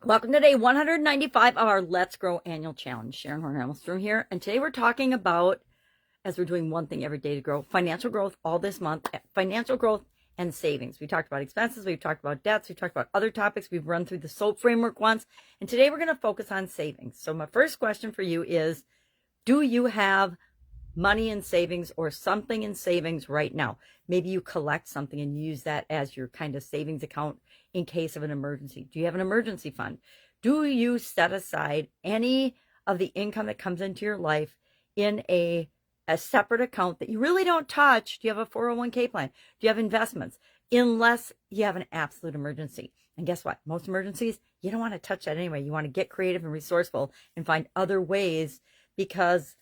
Welcome to day 195 of our Let's Grow annual challenge. Sharon Horne-Ellstrom here. And today we're talking about, as we're doing one thing every day to grow, financial growth all this month, financial growth and savings. We talked about expenses. We've talked about debts. We've talked about other topics. We've run through the SOAP framework once. And today we're going to focus on savings. So my first question for you is, do you have money in savings or something in savings right now? Maybe you collect something and use that as your kind of savings account in case of an emergency. Do you have an emergency fund? Do you set aside any of the income that comes into your life in a separate account that you really don't touch? Do you have a 401k plan? Do you have investments? Unless you have an absolute emergency. And guess what? Most emergencies, you don't want to touch that anyway. You want to get creative and resourceful and find other ways, because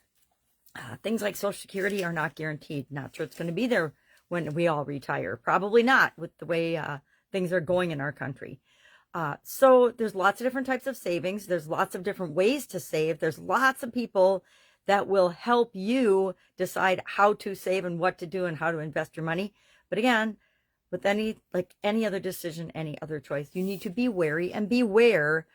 things like Social Security are not guaranteed. Not sure it's going to be there when we all retire. Probably not, with the way things are going in our country. So there's lots of different types of savings. There's lots of different ways to save. There's lots of people that will help you decide how to save and what to do and how to invest your money. But again, with any other decision, any other choice, you need to be wary and beware.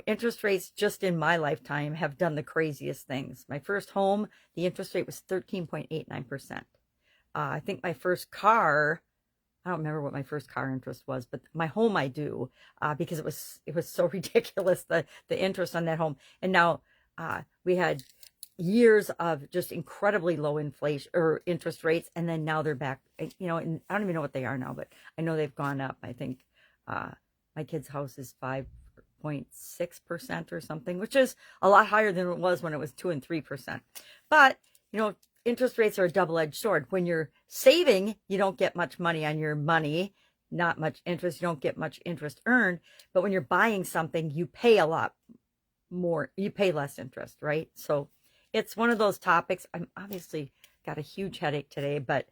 Interest rates just in my lifetime have done the craziest things. My first home, the interest rate was 13.89%. I think my first car, I don't remember what my first car interest was, but my home I do, because it was so ridiculous, the interest on that home. And now we had years of just incredibly low inflation or interest rates, and then now they're back. And I don't even know what they are now, but I know they've gone up. I think my kid's house is 5.6% or something, which is a lot higher than it was when it was 2 and 3%. But interest rates are a double-edged sword. When you're saving, you don't get much money on your money, not much interest. You don't get much interest earned. But when you're buying something, you pay a lot more. You pay less interest, right? So it's one of those topics. I'm obviously got a huge headache today, but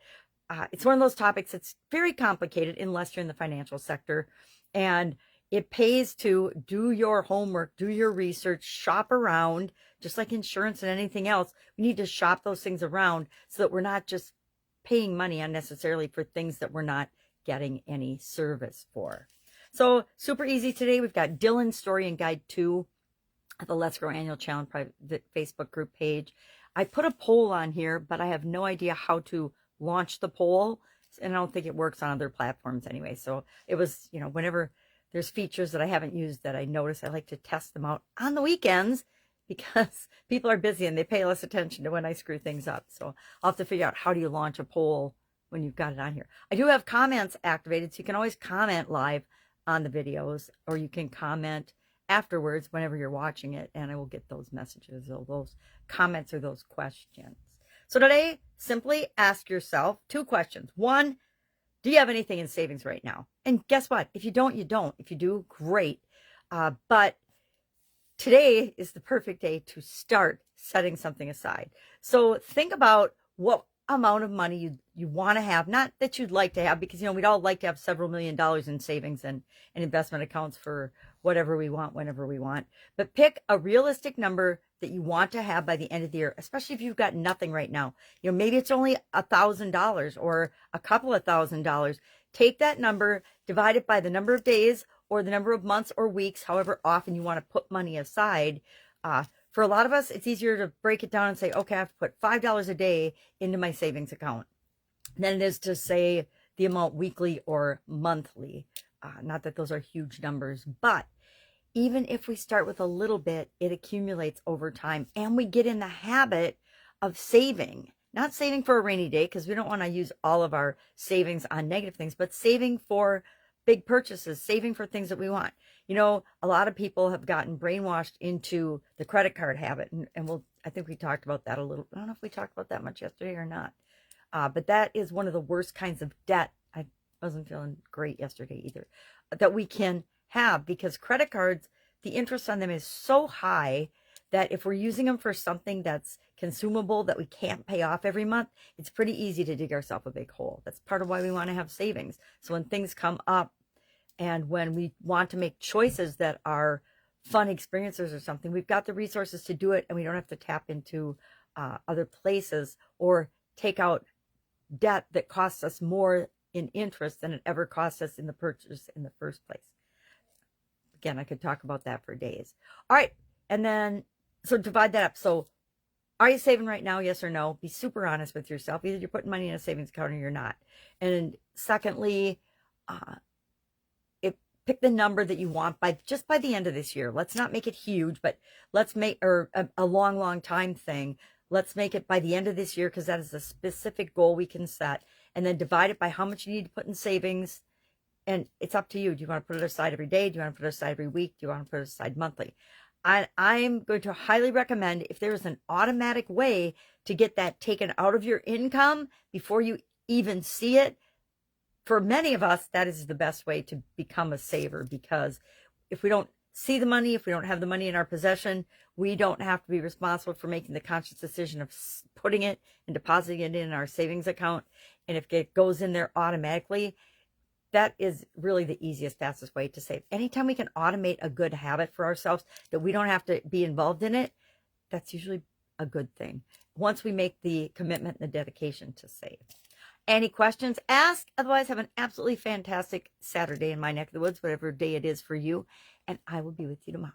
it's one of those topics that's very complicated unless you're in the financial sector. And it pays to do your homework, do your research, shop around, just like insurance and anything else. We need to shop those things around so that we're not just paying money unnecessarily for things that we're not getting any service for. So super easy today. We've got Dylan's story and guide 2 at the Let's Grow Annual Challenge private Facebook group page. I put a poll on here, but I have no idea how to launch the poll. And I don't think it works on other platforms anyway. So it was, whenever there's features that I haven't used that I notice, I like to test them out on the weekends because people are busy and they pay less attention to when I screw things up. So I'll have to figure out, how do you launch a poll when you've got it on here? I do have comments activated, so you can always comment live on the videos, or you can comment afterwards whenever you're watching it, and I will get those messages or those comments or those questions. So today, simply ask yourself 2 questions. 1, do you have anything in savings right now? And guess what? If you don't, you don't. If you do, great. But today is the perfect day to start setting something aside. So think about what amount of money you want to have, not that you'd like to have, because we'd all like to have several $1,000,000 in savings and investment accounts for whatever we want, whenever we want. But pick a realistic number that you want to have by the end of the year, especially if you've got nothing right now. Maybe it's only $1,000 or a couple of $1,000. Take that number, divide it by the number of days or the number of months or weeks, however often you want to put money aside. For a lot of us, it's easier to break it down and say, okay, I have to put $5 a day into my savings account than it is to say the amount weekly or monthly. Not that those are huge numbers, but even if we start with a little bit, it accumulates over time, and we get in the habit of saving. Not saving for a rainy day, because we don't want to use all of our savings on negative things, but saving for big purchases, saving for things that we want. A lot of people have gotten brainwashed into the credit card habit, and I think we talked about that a little. I don't know if we talked about that much yesterday or not, but that is one of the worst kinds of debt. I wasn't feeling great yesterday either, that we can have, because credit cards, the interest on them is so high that if we're using them for something that's consumable that we can't pay off every month, it's pretty easy to dig ourselves a big hole. That's part of why we want to have savings. So when things come up and when we want to make choices that are fun experiences or something, we've got the resources to do it, and we don't have to tap into other places or take out debt that costs us more in interest than it ever cost us in the purchase in the first place. again, I could talk about that for days. All right. And then, so divide that up. So are you saving right now? Yes or no? Be super honest with yourself. Either you're putting money in a savings account or you're not. And secondly, pick the number that you want by the end of this year. Let's not make it huge, but let's make, or a long, long time thing. Let's make it by the end of this year, because that is a specific goal we can set, and then divide it by how much you need to put in savings. And it's up to you. Do you want to put it aside every day? Do you want to put it aside every week? Do you want to put it aside monthly? I'm going to highly recommend, if there is an automatic way to get that taken out of your income before you even see it, for many of us, that is the best way to become a saver, because if we don't see the money, if we don't have the money in our possession, we don't have to be responsible for making the conscious decision of putting it and depositing it in our savings account. And if it goes in there automatically, that is really the easiest, fastest way to save. Anytime we can automate a good habit for ourselves that we don't have to be involved in it, that's usually a good thing, once we make the commitment and the dedication to save. Any questions, ask. Otherwise, have an absolutely fantastic Saturday in my neck of the woods, whatever day it is for you. And I will be with you tomorrow.